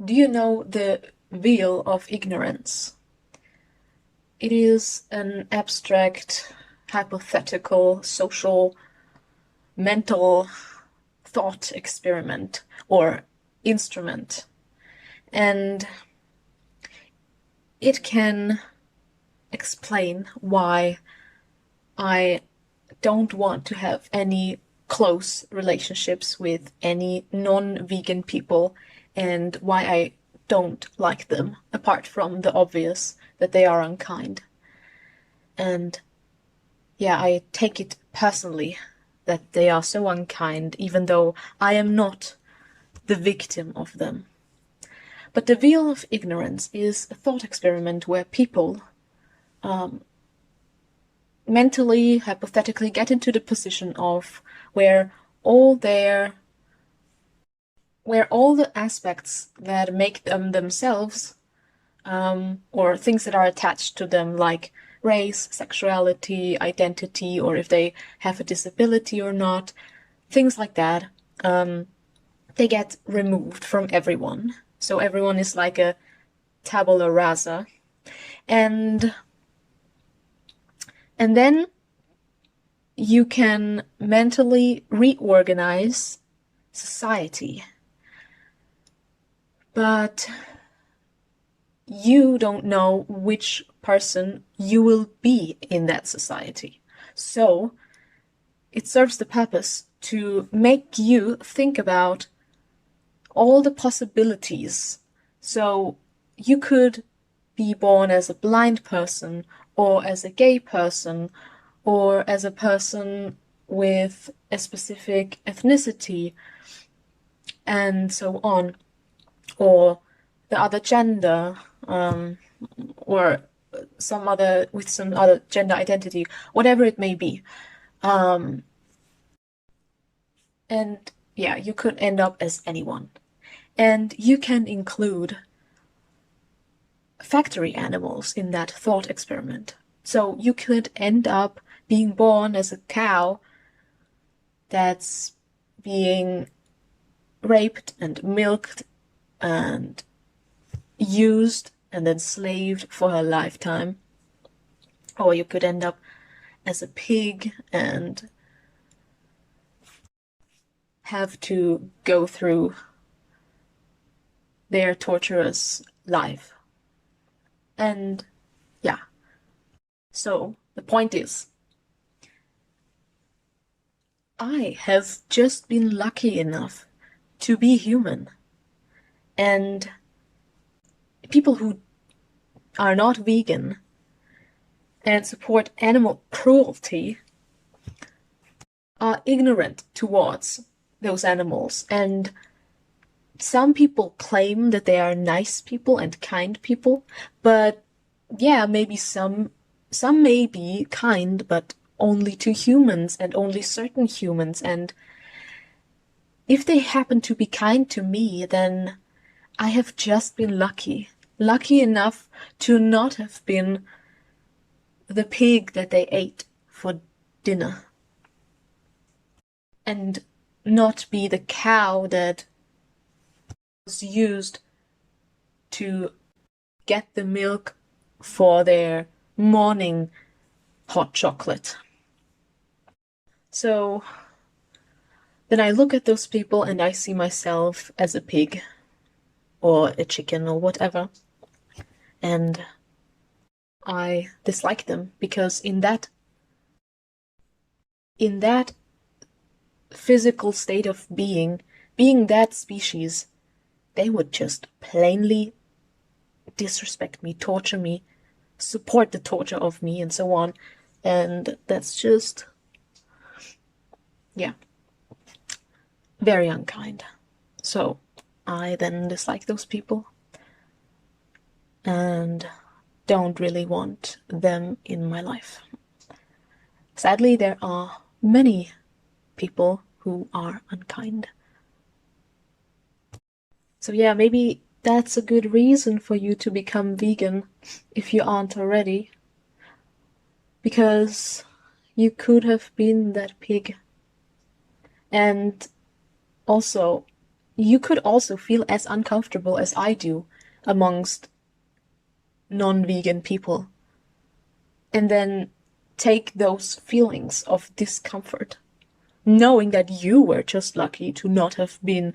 Do you know the veil of ignorance? It is an abstract, hypothetical, social, mental thought experiment or instrument. And it can explain why I don't want to have any close relationships with any non-vegan people and why I don't like them, apart from the obvious that they are unkind. And yeah, I take it personally that they are so unkind, even though I am not the victim of them. But the veil of ignorance is a thought experiment where people mentally, hypothetically get into the position of where all their where all the aspects that make them themselves, or things that are attached to them, like race, sexuality, identity, or if they have a disability or not, things like that, they get removed from everyone. So everyone is like a tabula rasa. And and then you can mentally reorganize society. But you don't know which person you will be in that society. So it serves the purpose to make you think about all the possibilities. So you could be born as a blind person, or as a gay person, or as a person with a specific ethnicity, and so on, or the other gender, or some other with some other gender identity, whatever it may be. And yeah, you could end up as anyone. And you can include factory animals in that thought experiment. So you could end up being born as a cow that's being raped and milked and used and enslaved for her lifetime. Or you could end up as a pig and have to go through their torturous life. And yeah, so the point is, I have just been lucky enough to be human. And people who are not vegan and support animal cruelty are ignorant towards those animals. And some people claim that they are nice people and kind people, but yeah, maybe some may be kind, but only to humans and only certain humans. And if they happen to be kind to me, then I have just been lucky enough to not have been the pig that they ate for dinner, and not be the cow that was used to get the milk for their morning hot chocolate. So then I look at those people and I see myself as a pig or a chicken or whatever, and I dislike them because in that physical state of being that species, they would just plainly disrespect me, torture me, support the torture of me, and so on. And that's just, yeah, very unkind. So I then dislike those people and don't really want them in my life. Sadly, there are many people who are unkind. So yeah, maybe that's a good reason for you to become vegan if you aren't already. Because you could have been that pig. And also, you could also feel as uncomfortable as I do amongst non-vegan people. And then take those feelings of discomfort, knowing that you were just lucky to not have been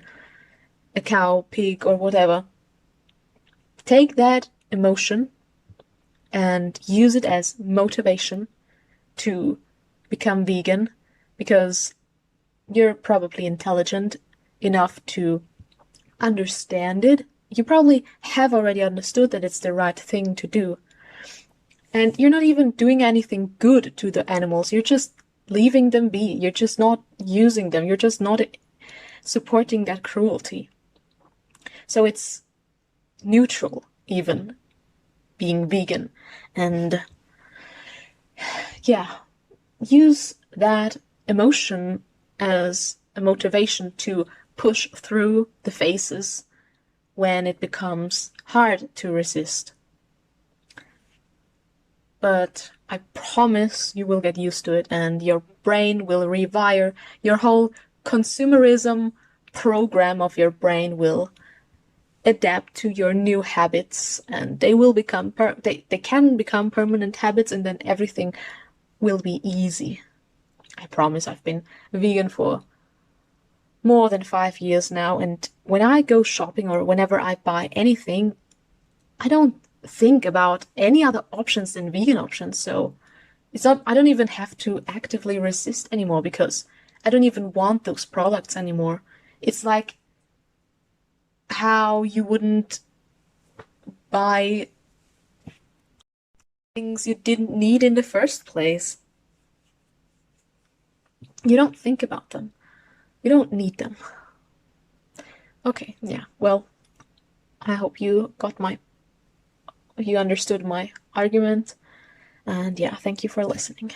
a cow, pig, or whatever. Take that emotion and use it as motivation to become vegan, because you're probably intelligent enough to understand it. You probably have already understood that it's the right thing to do. And you're not even doing anything good to the animals. You're just leaving them be. You're just not using them. You're just not supporting that cruelty. So it's neutral, even being vegan. And yeah, use that emotion as a motivation to push through the phases when it becomes hard to resist. But I promise you will get used to it and your brain will rewire. Your whole consumerism program of your brain will adapt to your new habits, and they will become they can become permanent habits, and then everything will be easy. I promise. I've been vegan for more than 5 years now, and when I go shopping or whenever I buy anything, I don't think about any other options than vegan options. So it's not, I don't even have to actively resist anymore because I don't even want those products anymore. It's like how you wouldn't buy things you didn't need in the first place. You don't think about them. You don't need them. Okay, yeah, well, I hope you understood my argument. And yeah, thank you for listening.